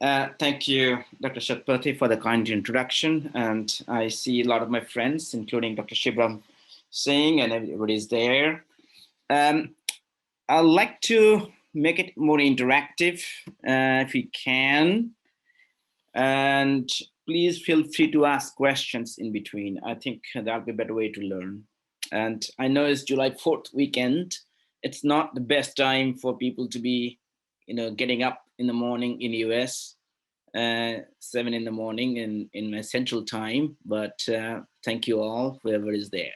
Thank you, Dr. Partee, for the kind introduction. And I see a lot of my friends, including Dr. Shibram Singh, and everybody's there. I'd like to make it more interactive if we can. And please feel free to ask questions in between. I think that'll be a better way to learn. And I know it's July 4th weekend. It's not the best time for people to be, getting up in the morning in the US, 7 in the morning in my central time, but thank you all, whoever is there.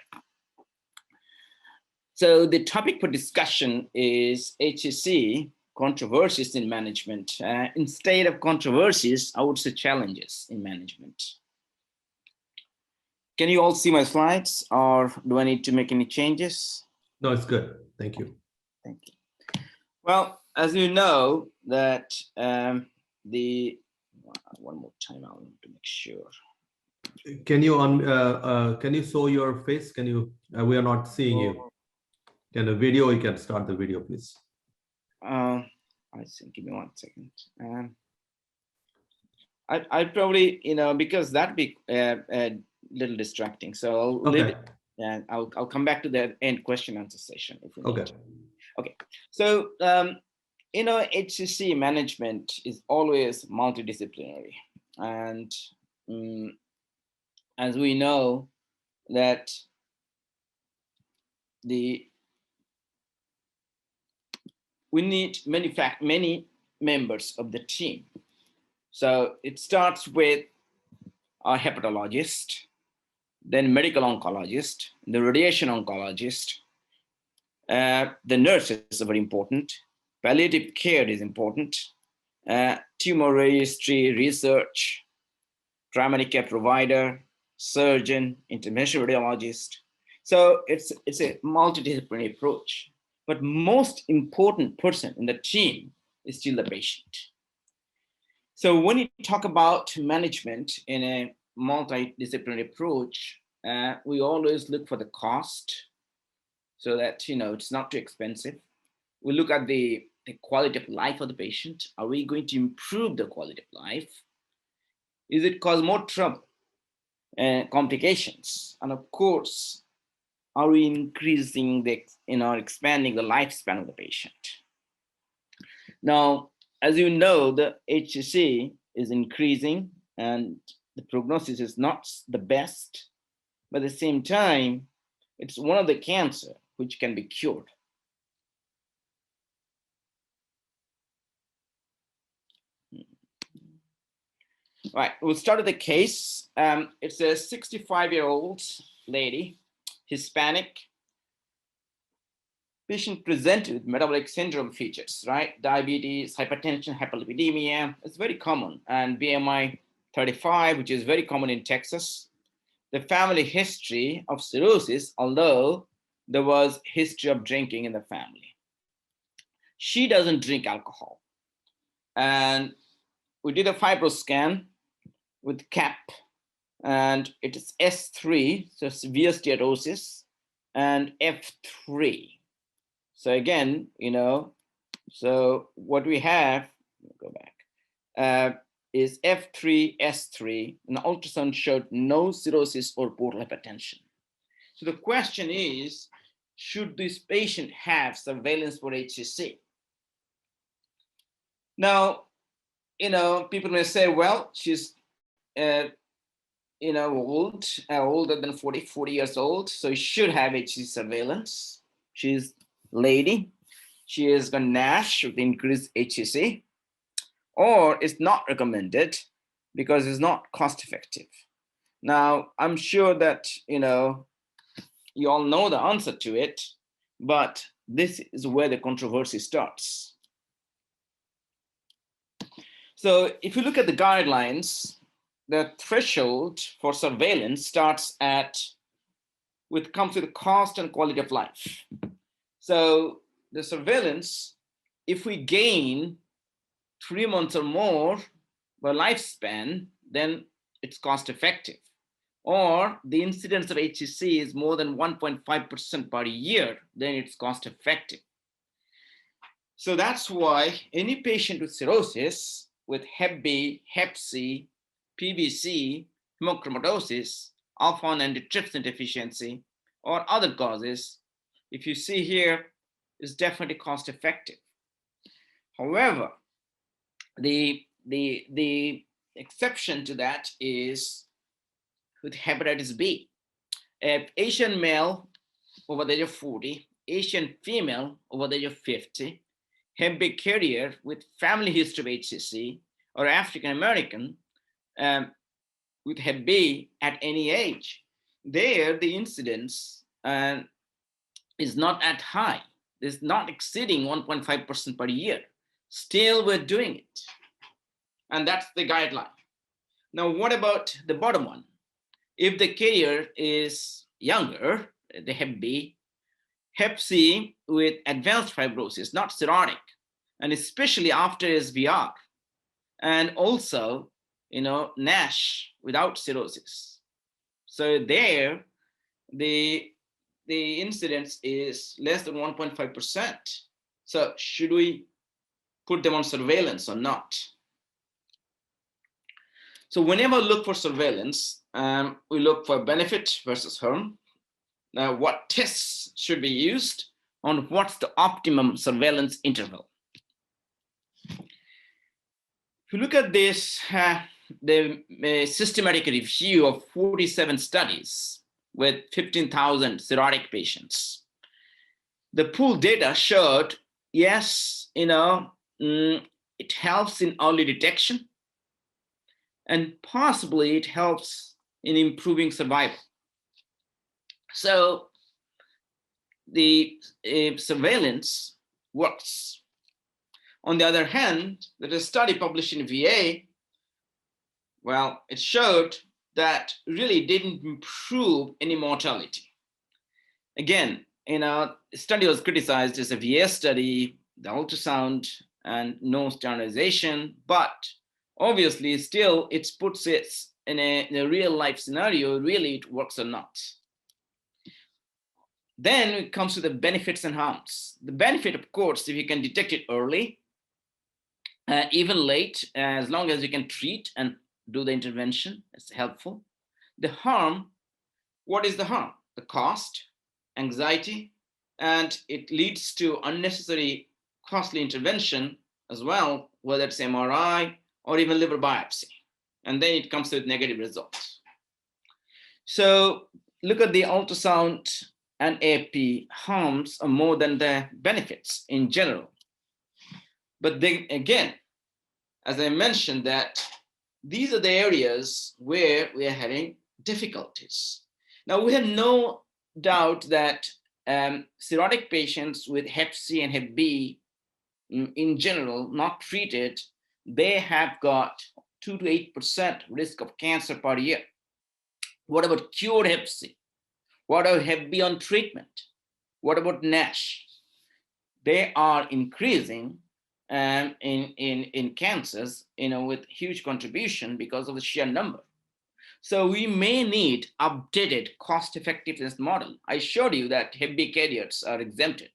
So the topic for discussion is HCC, controversies in management. Instead of controversies, I would say challenges in management. Can you all see my slides, or do I need to make any changes? No, it's good. Thank you. Thank you. Well, as you know, that one more time, I want to make sure. Can you show your face? Can you? We are not seeing you. Can the video? You can start the video, please. I think. Give me 1 second. I probably, because that'd be a little distracting. So I'll leave it, and I'll come back to the end question answer session if we need to. Okay. So HCC management is always multidisciplinary, and as we know that we need many members of the team. So it starts with a hepatologist, then medical oncologist, the radiation oncologist, the nurses are very important, palliative care is important, tumor registry research, primary care provider, surgeon, interventional radiologist. So it's a multidisciplinary approach. But most important person in the team is still the patient. So when you talk about management in a multidisciplinary approach, we always look for the cost so that, it's not too expensive. We look at the quality of life of the patient. Are we going to improve the quality of life? Is it cause more trouble and complications? And of course, are we increasing expanding the lifespan of the patient? Now, as you know, the HCC is increasing and the prognosis is not the best, but at the same time, it's one of the cancer which can be cured. All right, we'll start with the case. It's a 65-year-old lady, Hispanic. Patient presented with metabolic syndrome features, right? Diabetes, hypertension, hyperlipidemia. It's very common. And BMI 35, which is very common in Texas. The family history of cirrhosis, although there was history of drinking in the family. She doesn't drink alcohol. And we did a fibroscan with CAP, and it is S3, so severe steatosis, and F3. So again, so what we have, go back, is F3, S3, and the ultrasound showed no cirrhosis or portal hypertension. So the question is, should this patient have surveillance for HCC? Now, people may say, well, she's, old, older than 40 years old, so she should have HCC surveillance. She's lady, she has got NASH with increased HCC, or it's not recommended because it's not cost effective. Now, I'm sure that, you all know the answer to it, but this is where the controversy starts. So if you look at the guidelines, the threshold for surveillance starts comes with cost and quality of life. So the surveillance, if we gain 3 months or more by lifespan, then it's cost effective. Or the incidence of HCC is more than 1.5% per year, then it's cost effective. So that's why any patient with cirrhosis with Hep B, Hep C, PBC, hemochromatosis, alpha-1 antitrypsin deficiency, or other causes, if you see here, is definitely cost effective. However, the exception to that is with hepatitis B. An Asian male over the age of 40, Asian female over the age of 50, Hep B carrier with family history of HCC, or African American with Hep B at any age, there the incidence is not at high. It's not exceeding 1.5% per year. Still, we're doing it. And that's the guideline. Now, what about the bottom one? If the carrier is younger, the Hep B, Hep C with advanced fibrosis, not cirrhotic, and especially after SBR, and also, NASH without cirrhosis. So there, the incidence is less than 1.5%. So should we put them on surveillance or not? So whenever we look for surveillance, we look for benefit versus harm. Now, what tests should be used, on what's the optimum surveillance interval? If you look at this, the systematic review of 47 studies with 15,000 cirrhotic patients, the pooled data showed, yes, it helps in early detection, and possibly it helps in improving survival. So the surveillance works. On the other hand, there's a study published in VA. Well, it showed that really didn't improve any mortality. Again, the study was criticized as a VA study, the ultrasound, and no standardization, but obviously still it puts it in a real life scenario, really it works or not. Then it comes to the benefits and harms. The benefit, of course, if you can detect it early, even late, as long as you can treat and do the intervention, it's helpful. The harm, what is the harm? The cost, anxiety, and it leads to unnecessary costly intervention as well, whether it's MRI or even liver biopsy. And then it comes with negative results. So look at the ultrasound and AP harms are more than the benefits in general. But then again, as I mentioned, that these are the areas where we are having difficulties. Now, we have no doubt that cirrhotic patients with Hep C and Hep B in general, not treated, they have got 2 to 8% risk of cancer per year. What about cured Hep C? What about Hep B on treatment? What about NASH? They are increasing in cancers, with huge contribution because of the sheer number. So we may need updated cost effectiveness model. I showed you that Hep B carriers are exempted.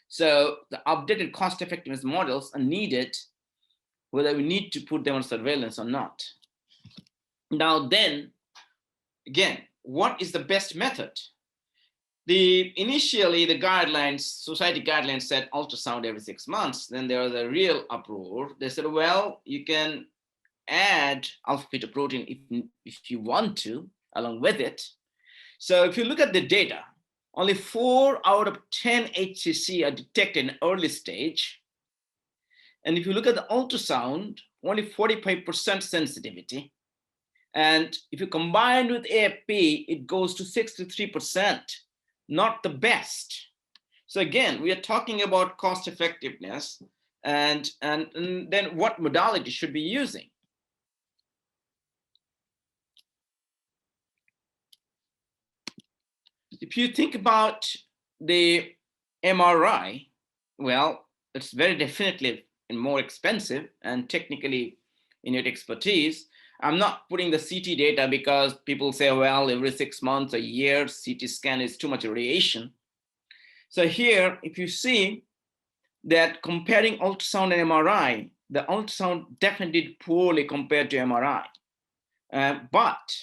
So the updated cost effectiveness models are needed, whether we need to put them on surveillance or not. Now then, again, what is the best method? Initially, the guidelines, society guidelines said ultrasound every 6 months. Then there was a real uproar. They said, well, you can add alpha-fetoprotein if you want to, along with it. So if you look at the data, only 4 out of 10 HCC are detected in early stage. And if you look at the ultrasound, only 45% sensitivity. And if you combine with AFP, it goes to 63%, not the best. So again, we are talking about cost effectiveness and then what modality should be using. If you think about the MRI, well, it's very definitely more expensive and technically in your expertise. I'm not putting the CT data because people say, well, every 6 months, a year, CT scan is too much radiation. So here, if you see that comparing ultrasound and MRI, the ultrasound definitely did poorly compared to MRI. But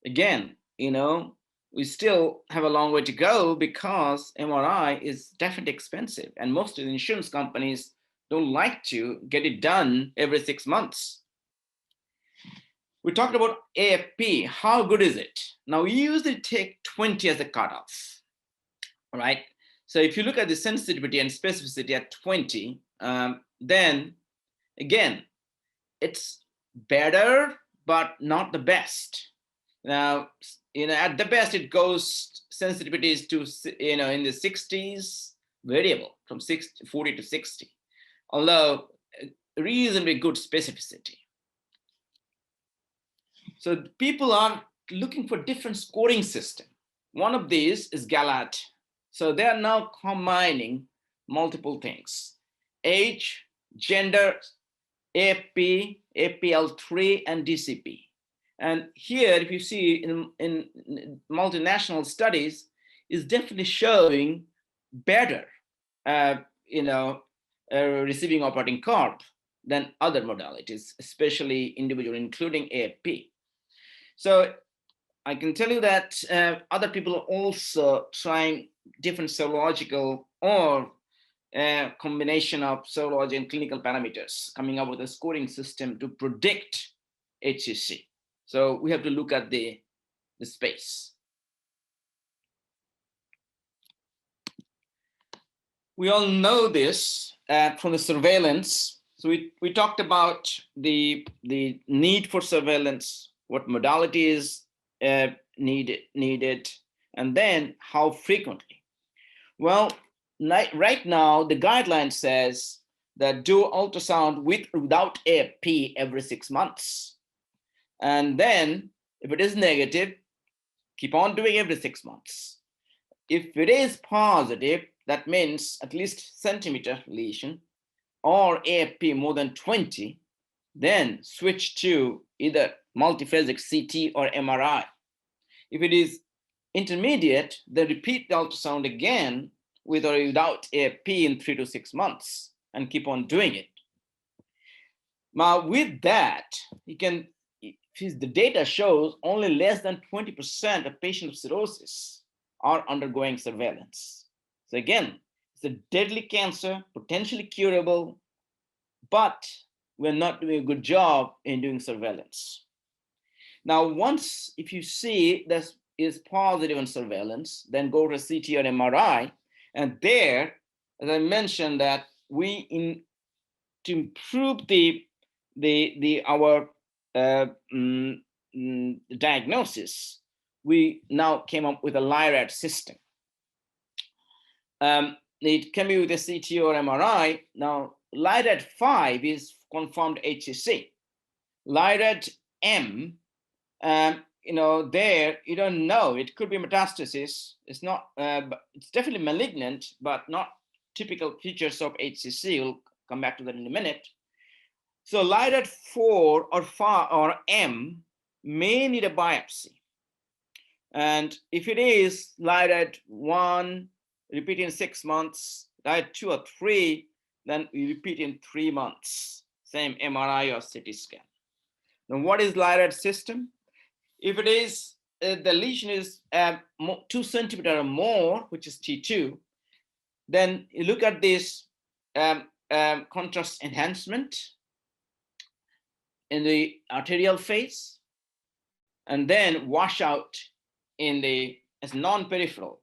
again, we still have a long way to go because MRI is definitely expensive, and most of the insurance companies don't like to get it done every 6 months. We talked about AFP. How good is it? Now, we usually take 20 as a cutoff, all right? So if you look at the sensitivity and specificity at 20, then again, it's better, but not the best. Now, at the best, it goes, sensitivity is to, in the 60s, variable from 40 to 60, although reasonably good specificity. So people are looking for different scoring system. One of these is Galat. So they are now combining multiple things: age, gender, AFP, APL3, and DCP. And here, if you see in multinational studies, is definitely showing better, receiving operating carb than other modalities, especially individual, including AFP. So I can tell you that other people are also trying different serological or combination of serology and clinical parameters, coming up with a scoring system to predict HCC. So we have to look at the space. We all know this from the surveillance. So we talked about the need for surveillance, what modality is needed, and then how frequently. Well, right now, the guideline says that do ultrasound with or without AFP every 6 months. And then if it is negative, keep on doing every 6 months. If it is positive, that means at least centimeter lesion or AFP more than 20, then switch to either multiphasic CT or MRI. If it is intermediate, then repeat the ultrasound again with or without AFP in 3 to 6 months and keep on doing it. Now, with that, the data shows only less than 20% of patients with cirrhosis are undergoing surveillance. So again, it's a deadly cancer, potentially curable, but we're not doing a good job in doing surveillance. Now, once, if you see this is positive on surveillance, then go to CT or MRI. And there, as I mentioned, that to improve our diagnosis, we now came up with a LIRAD system. It can be with a CT or MRI. Now, LIRAD 5 is confirmed HCC. LIRAD M, there you don't know. It could be metastasis. It's not. It's definitely malignant, but not typical features of HCC. We'll come back to that in a minute. So LIRAD 4 or 5 or M may need a biopsy. And if it is LIRAD 1, repeat in 6 months, LIRAD 2 or 3, then we repeat in 3 months. Same MRI or CT scan. Now, what is LIRAD system? If it is, the lesion is 2 centimeters or more, which is T2, then you look at this contrast enhancement in the arterial phase, and then washout in the, as non-peripheral,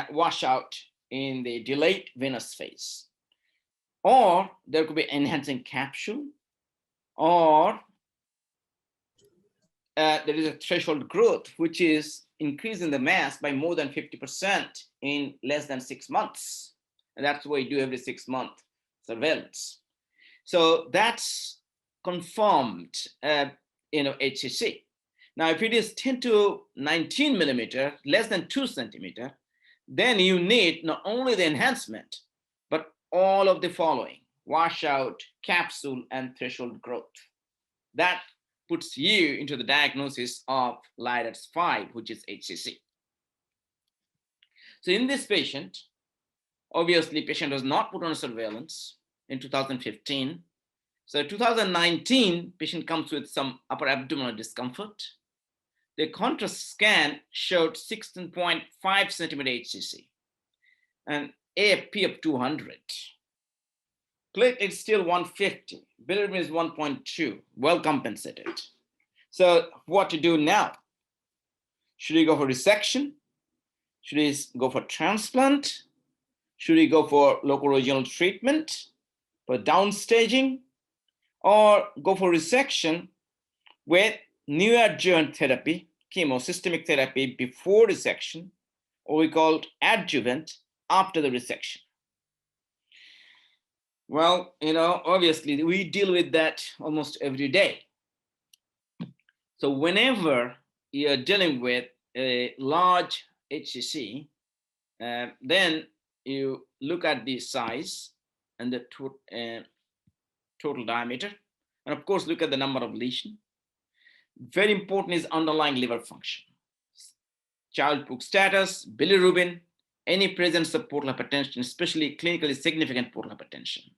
washout in the delayed venous phase. Or there could be enhancing capsule, or there is a threshold growth, which is increasing the mass by more than 50% in less than 6 months. And that's what you do every 6 month surveillance. So that's confirmed, HCC. Now, if it is 10 to 19 millimeter, less than 2 centimeter, then you need not only the enhancement, but all of the following: washout, capsule, and threshold growth. That puts you into the diagnosis of LIRAD 5, which is HCC. So in this patient, obviously patient was not put on surveillance in 2015. So 2019, patient comes with some upper abdominal discomfort. The contrast scan showed 16.5 centimeter HCC and AFP of 200. Platelet still 150. Bilirubin is 1.2, well compensated. So what to do now? Should we go for resection? Should we go for transplant? Should we go for local regional treatment for downstaging, or go for resection with neoadjuvant therapy, chemosystemic therapy before resection, or we call adjuvant after the resection? Well, obviously we deal with that almost every day. So whenever you're dealing with a large HCC, then you look at the size and the total diameter, and of course look at the number of lesions. Very important is underlying liver function, child-pugh status, bilirubin, any presence of portal hypertension, especially clinically significant portal hypertension,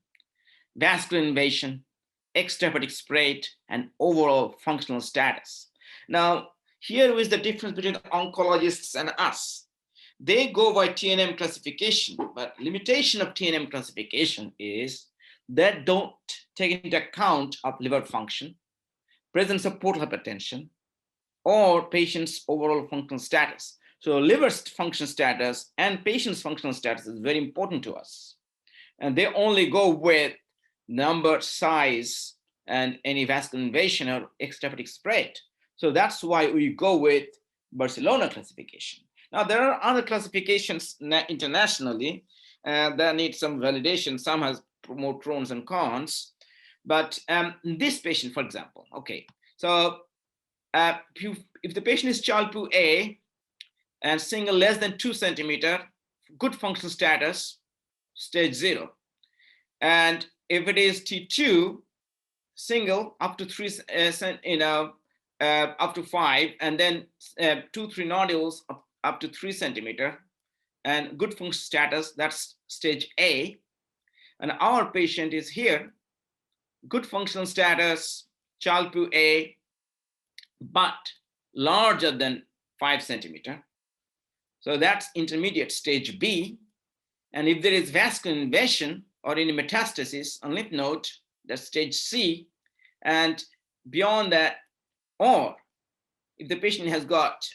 vascular invasion, extrahepatic spread, and overall functional status. Now, here is the difference between oncologists and us. They go by TNM classification, but limitation of TNM classification is that don't take into account of liver function, presence of portal hypertension, or patient's overall functional status. So liver function status and patient's functional status is very important to us. And they only go with number, size, and any vascular invasion or extrahepatic spread. So that's why we go with Barcelona classification. Now, there are other classifications internationally that need some validation. Some has more pros and cons. But this patient, for example, okay, so if the patient is child-pugh A and single less than 2 centimeter, good functional status, stage 0. And if it is T2, single up to 3, up to 5, and then 2-3 nodules up to 3 centimeter, and good function status, that's stage A. And our patient is here, good functional status, child-pugh A, but larger than 5 centimeter. So that's intermediate stage B. And if there is vascular invasion or any metastasis on lymph node, that's stage C. And beyond that, or if the patient has got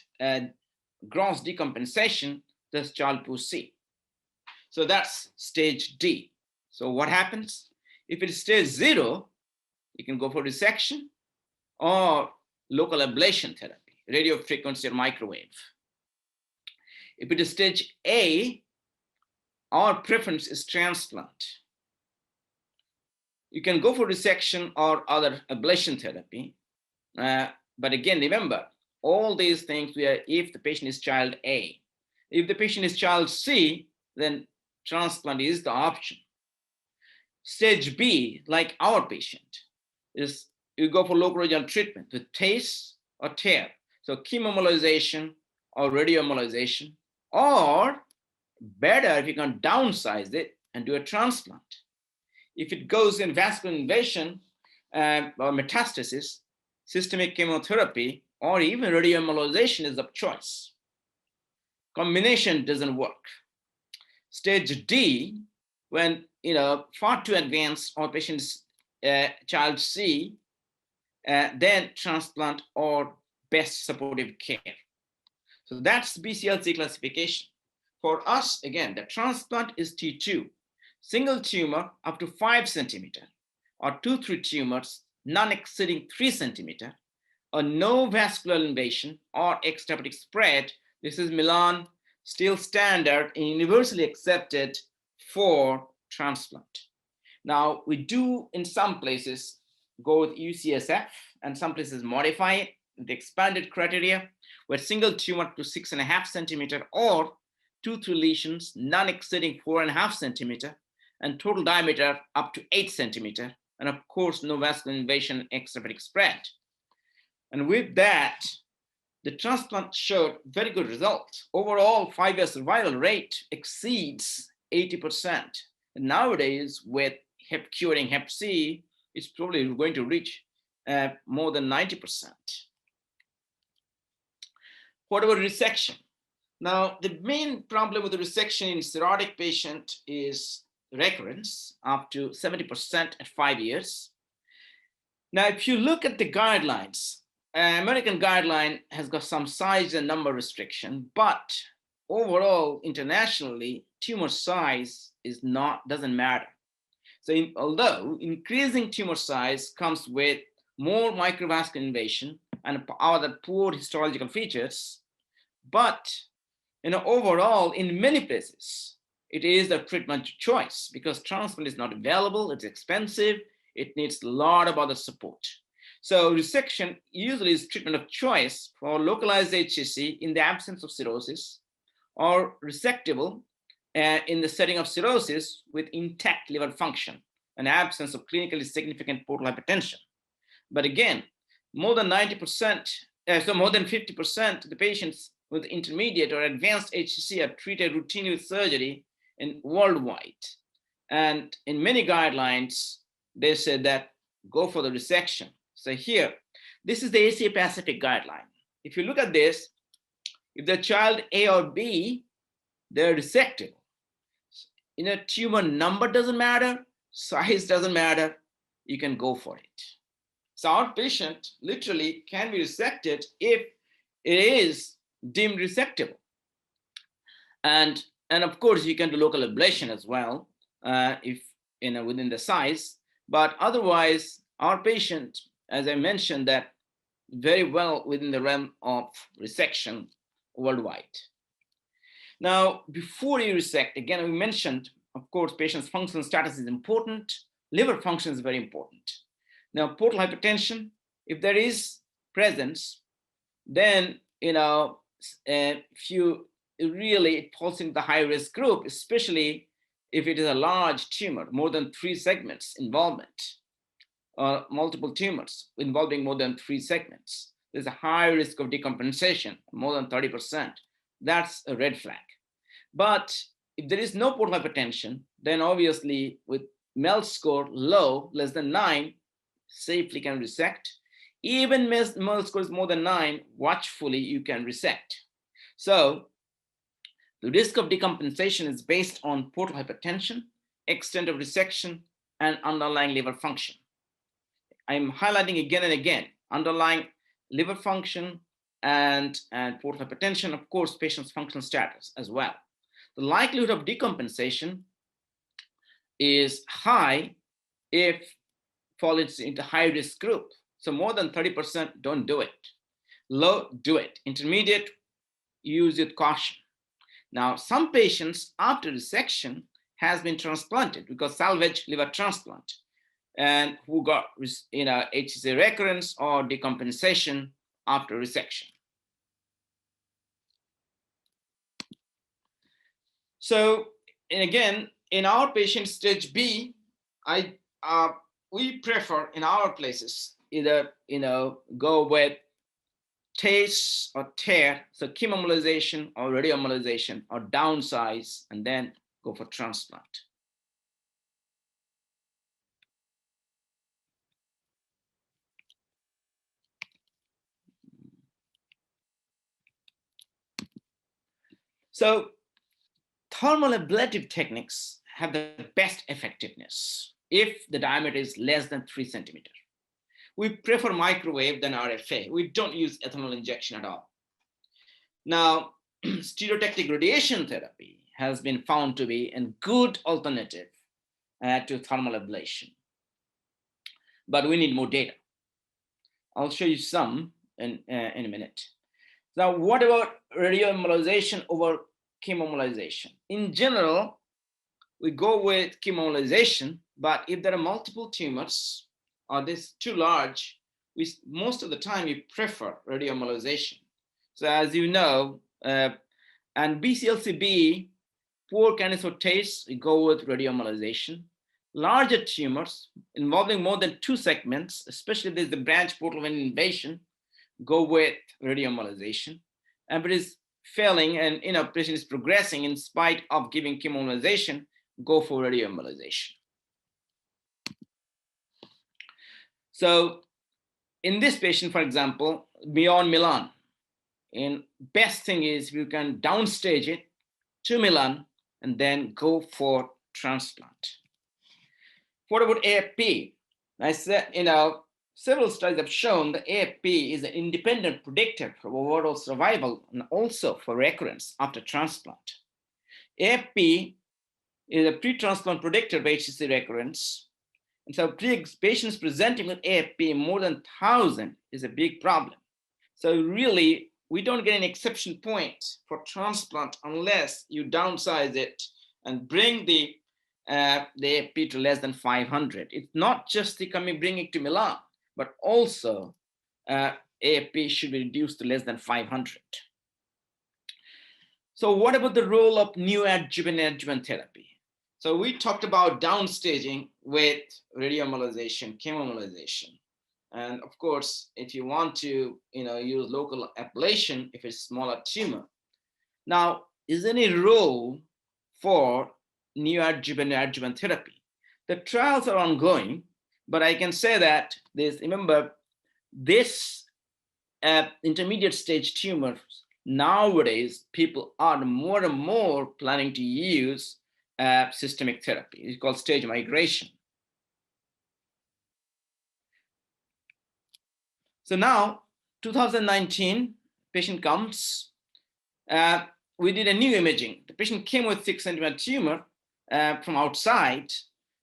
gross decompensation, that's child-pugh C. So that's stage D. So what happens? If it is stage 0, you can go for resection or local ablation therapy, radio frequency or microwave. If it is stage A, our preference is transplant. You can go for resection or other ablation therapy. But again, remember, all these things were if the patient is child A. If the patient is child C, then transplant is the option. Stage B, like our patient, is you go for local regional treatment with TACE or TARE. So chemoembolization or radioembolization, or better if you can downsize it and do a transplant. If it goes in vascular invasion or metastasis, systemic chemotherapy or even radioembolization is of choice. Combination doesn't work. Stage D, when far too advanced or patient's child C, then transplant or best supportive care. So that's BCLC classification. For us, again, the transplant is T2, single tumor up to 5 centimeter, or 2-3 tumors, none exceeding 3 centimeter, or no vascular invasion or extrahepatic spread. This is Milan, still standard and universally accepted for transplant. Now, we do in some places go with UCSF and some places modify it, the expanded criteria, where single tumor up to 6.5 centimeter or 2-3 lesions, none exceeding 4.5 centimeter, and total diameter up to 8 centimeter, and of course, no vascular invasion, extrahepatic spread. And with that, the transplant showed very good results. Overall, 5-year survival rate exceeds 80%. And nowadays, with curing Hep C it's probably going to reach more than 90%. What about resection? Now, the main problem with the resection in cirrhotic patient is recurrence up to 70% at 5 years. Now, if you look at the guidelines, American guideline has got some size and number restriction, but overall, internationally, tumor size doesn't matter. So although increasing tumor size comes with more microvascular invasion and other poor histological features, but overall, in many places, it is the treatment choice because transplant is not available, it's expensive, it needs a lot of other support. So resection usually is treatment of choice for localized HCC in the absence of cirrhosis, or resectable in the setting of cirrhosis with intact liver function and absence of clinically significant portal hypertension. But again, more than 90%, so more than 50% of the patients with intermediate or advanced HCC are treated routinely with surgery worldwide. And in many guidelines, they said that go for the resection. So here, this is the Asia Pacific guideline. If you look at this, if the child A or B, they're resectable. Tumor number doesn't matter, size doesn't matter, you can go for it. So our patient literally can be resected if it is deemed resectable. And of course, you can do local ablation as well, if within the size. But otherwise, our patient, as I mentioned, that very well within the realm of resection worldwide. Now, before you resect, again, we mentioned, of course, patient's functional status is important. Liver function is very important. Now, portal hypertension, if there is presence, then, if you really, it falls into the high-risk group, especially if it is a large tumor, more than 3 segments involvement, or multiple tumors involving more than 3 segments. There's a high risk of decompensation, more than 30%. That's a red flag. But if there is no portal hypertension, then obviously with MELD score low, less than 9, safely can resect. Even MELD score is more than 9, watchfully you can resect. So the risk of decompensation is based on portal hypertension, extent of resection, and underlying liver function. I'm highlighting again and again, underlying liver function and portal hypertension, of course, patient's functional status as well. The likelihood of decompensation is high if falls into high-risk group. So more than 30%, don't do it. Low, do it. Intermediate, use it with caution. Now, some patients after resection has been transplanted because salvage liver transplant, and who got HCC recurrence or decompensation after resection. So, and again, in our patient stage B, we prefer in our places either go with TACE or TARE, so chemoembolization or radioembolization, or downsize and then go for transplant. So thermal ablative techniques have the best effectiveness if the diameter is less than 3 centimeters. We prefer microwave than RFA. We don't use ethanol injection at all. Now, stereotactic radiation therapy has been found to be a good alternative to thermal ablation. But we need more data. I'll show you some in a minute. Now, what about radioembolization over chemoembolization? In general, we go with chemoembolization, but if there are multiple tumors or this too large, most of the time we prefer radioembolization. So as you know, and BCLC-B, poor candidates for TACE, we go with radioembolization. Larger tumors involving more than 2 segments, especially if there's the branch portal vein invasion, go with radioembolization. And if it is failing and patient is progressing in spite of giving chemoembolization, go for radioembolization. So in this patient, for example, beyond Milan, and best thing is you can downstage it to Milan and then go for transplant. What about AFP? I said, several studies have shown that AFP is an independent predictor for overall survival and also for recurrence after transplant. AFP is a pre-transplant predictor of HCC recurrence. And so patients presenting with AFP more than 1,000 is a big problem. So really, we don't get an exception point for transplant unless you downsize it and bring the AFP to less than 500. It's not just bring it to Milan, but also AFP should be reduced to less than 500. So what about the role of neoadjuvant adjuvant therapy? So we talked about downstaging with radioembolization, chemoembolization. And of course, if you want to use local ablation, if it's a smaller tumor. Now, is there any role for neoadjuvant adjuvant therapy? The trials are ongoing, but I can say that remember, this intermediate stage tumors, nowadays, people are more and more planning to use systemic therapy. It's called stage migration. So now, 2019, patient comes. We did a new imaging. The patient came with 6 centimeter tumor from outside,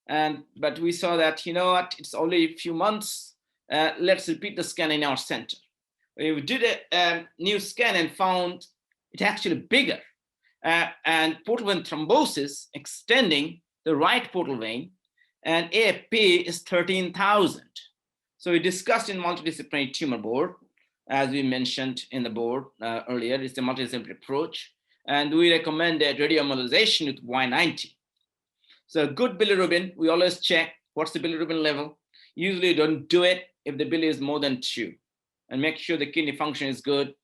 but we saw that, it's only a few months. Let's repeat the scan in our center. We did a new scan and found it actually bigger. And portal vein thrombosis extending the right portal vein, and AFP is 13,000. So we discussed in multidisciplinary tumor board, as we mentioned in the board earlier, it's the multidisciplinary approach, and we recommended radioembolization with Y90. So good bilirubin, we always check what's the bilirubin level. Usually don't do it if the bili is more than 2, and make sure the kidney function is good.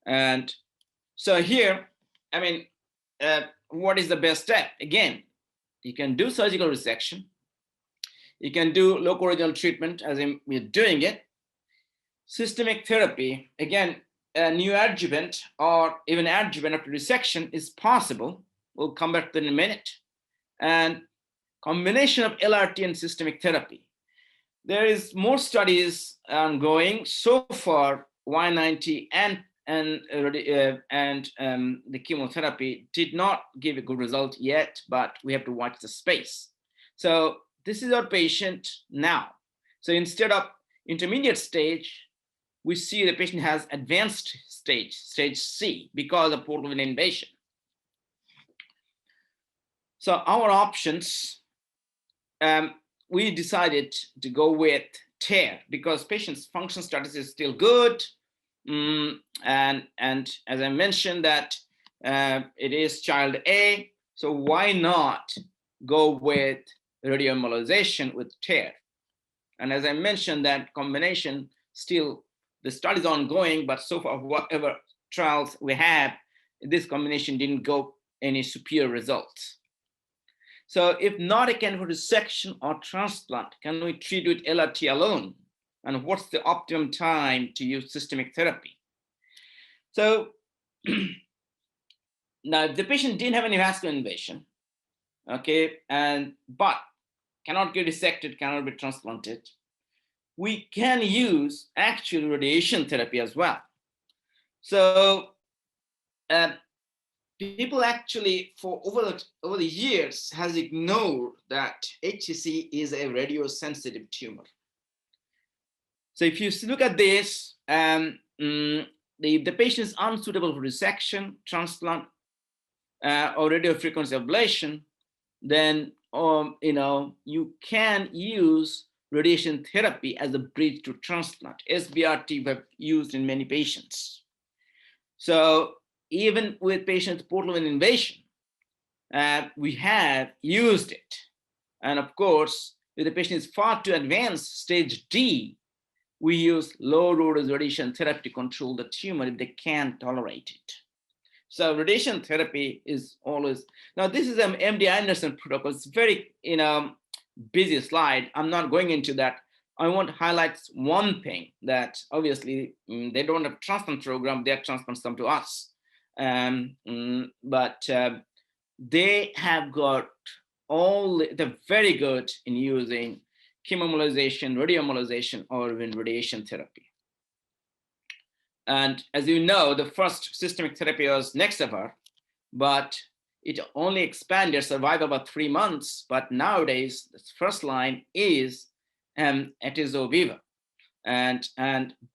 And so here, what is the best step? Again, you can do surgical resection. You can do local regional treatment as we're doing it. Systemic therapy, again, neoadjuvant or even adjuvant after resection is possible. We'll come back to that in a minute. And combination of LRT and systemic therapy. There is more studies ongoing. So far, Y90 and the chemotherapy did not give a good result yet, but we have to watch the space. So this is our patient now. So instead of intermediate stage, we see the patient has advanced stage, stage C, because of portal vein invasion. So our options, we decided to go with TARE because patient's function status is still good. And as I mentioned that it is child A, so why not go with radioembolization with TARE? And as I mentioned, that combination still, the study is ongoing, but so far, whatever trials we have, this combination didn't go any superior results. So if not a candidate for resection or transplant, can we treat with LRT alone? And what's the optimum time to use systemic therapy? So now if the patient didn't have any vascular invasion, okay, but cannot get resected, cannot be transplanted, we can use actual radiation therapy as well. So people actually for over the years has ignored that HCC is a radiosensitive tumor. So if you look at this, the patient is unsuitable for resection, transplant, or radiofrequency ablation, then you can use radiation therapy as a bridge to transplant. SBRT we have used in many patients. So even with patients with portal vein invasion, we have used it. And of course, if the patient is far too advanced, stage D, we use low dose radiation therapy to control the tumor if they can't tolerate it. So radiation therapy is always, now this is an MD Anderson protocol. It's very, busy slide. I'm not going into that. I want to highlight one thing that obviously they don't have transplant program, their transplants come to us. But they have got they're very good in using chemoembolization, radioembolization, or even radiation therapy. And as you know, the first systemic therapy was Nexavar, but it only expanded survival about 3 months. But nowadays, the first line is Atezolizumab.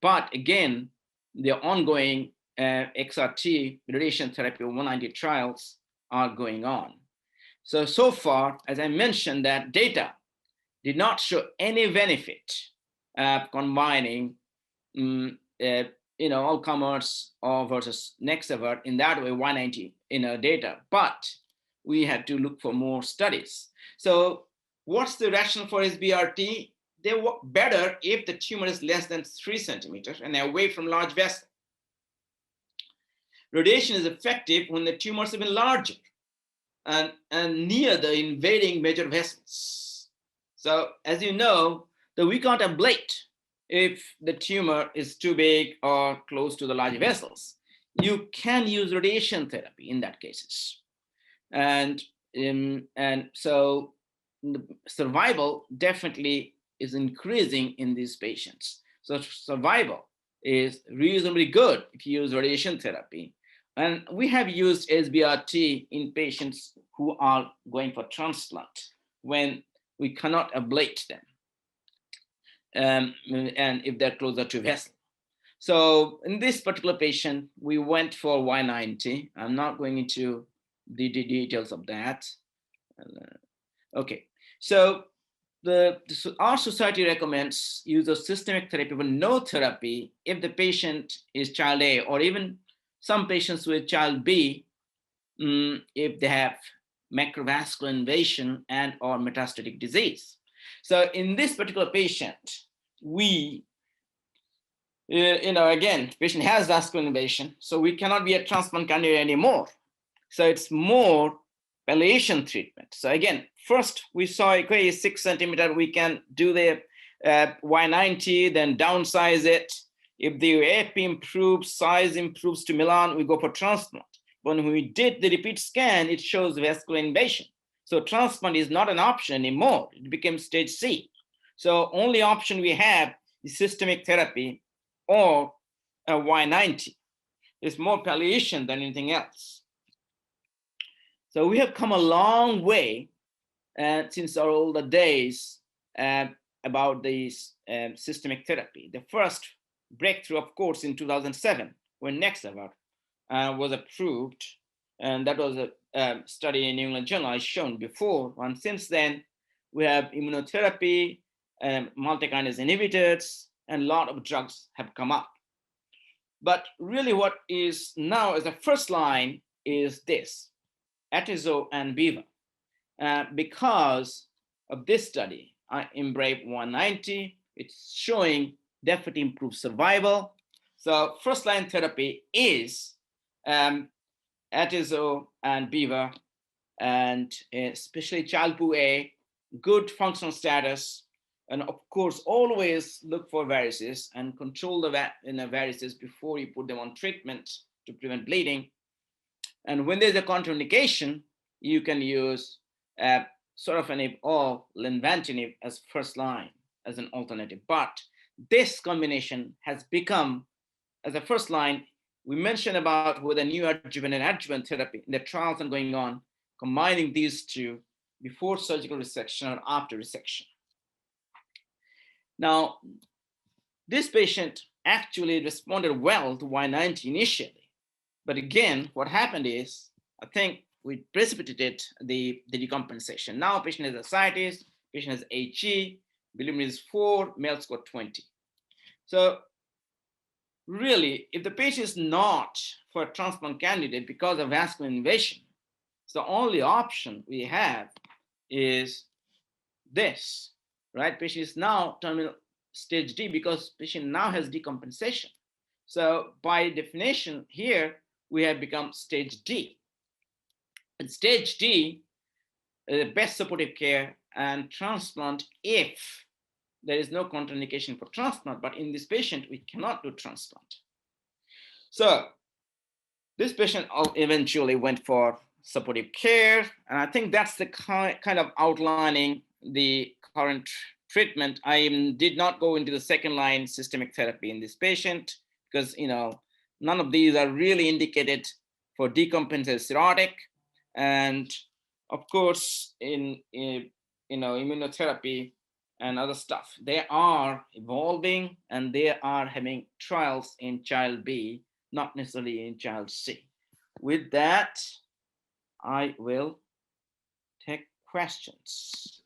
But again, the ongoing XRT radiation therapy 190 trials are going on. So far, as I mentioned, that data did not show any benefit combining all comers or versus Nexavar in that way, 190 data, but we had to look for more studies. So what's the rationale for SBRT? They work better if the tumor is less than 3 centimeters and away from large vessel. Radiation is effective when the tumor is even larger and near the invading major vessels. So as you know, we can't ablate if the tumor is too big or close to the large vessels. You can use radiation therapy in that cases. And so the survival definitely is increasing in these patients. So survival is reasonably good if you use radiation therapy. And we have used SBRT in patients who are going for transplant when we cannot ablate them. And if they're closer to vessel. So in this particular patient, we went for Y90. I'm not going into the details of that. Okay, so our society recommends use of systemic therapy with no therapy if the patient is child A, or even some patients with child B, if they have macrovascular invasion and or metastatic disease. So in this particular patient, we, again, patient has vascular invasion, so we cannot be a transplant candidate anymore. So it's more palliation treatment. So again, first we saw, okay, 6 centimeter, we can do the Y90, then downsize it. If the AP improves, size improves to Milan, we go for transplant. When we did the repeat scan, it shows vascular invasion. So transplant is not an option anymore. It became stage C. So only option we have is systemic therapy or a Y90. It's more palliation than anything else. So we have come a long way since our older days about these systemic therapy. The first breakthrough, of course, in 2007, when Nexavar was approved, and that was a study in New England Journal I shown before. And since then, we have immunotherapy, multi-kinase inhibitors, and a lot of drugs have come up. But really what is now as a first line is this, Atezo and Biva. Because of this study, Embrave 190, it's showing definitely improved survival. So first line therapy is Atezo and Biva, and especially child A, good functional status, and of course always look for varices and control the varices before you put them on treatment to prevent bleeding. And when there's a contraindication, you can use sorafenib or lenvatinib as first line as an alternative. But this combination has become, as a first line, we mentioned about with a new adjuvant and adjuvant therapy, the trials are going on, combining these two before surgical resection or after resection. Now, this patient actually responded well to Y90 initially. But again, what happened is, I think we precipitated the decompensation. Now patient has ascites, patient has HE, bilirubin is 4, MELD score 20. So really, if the patient is not for a transplant candidate because of vascular invasion, so the only option we have is this, right? Patient is now terminal stage D because patient now has decompensation. So by definition here, we have become stage D. And stage D, the best supportive care and transplant if there is no contraindication for transplant, but in this patient, we cannot do transplant. So this patient eventually went for supportive care. And I think that's the kind of outlining the current treatment. I did not go into the second line systemic therapy in this patient because, none of these are really indicated for decompensated cirrhotic. And of course, in immunotherapy and other stuff, they are evolving and they are having trials in child B, not necessarily in child C. With that, I will take questions.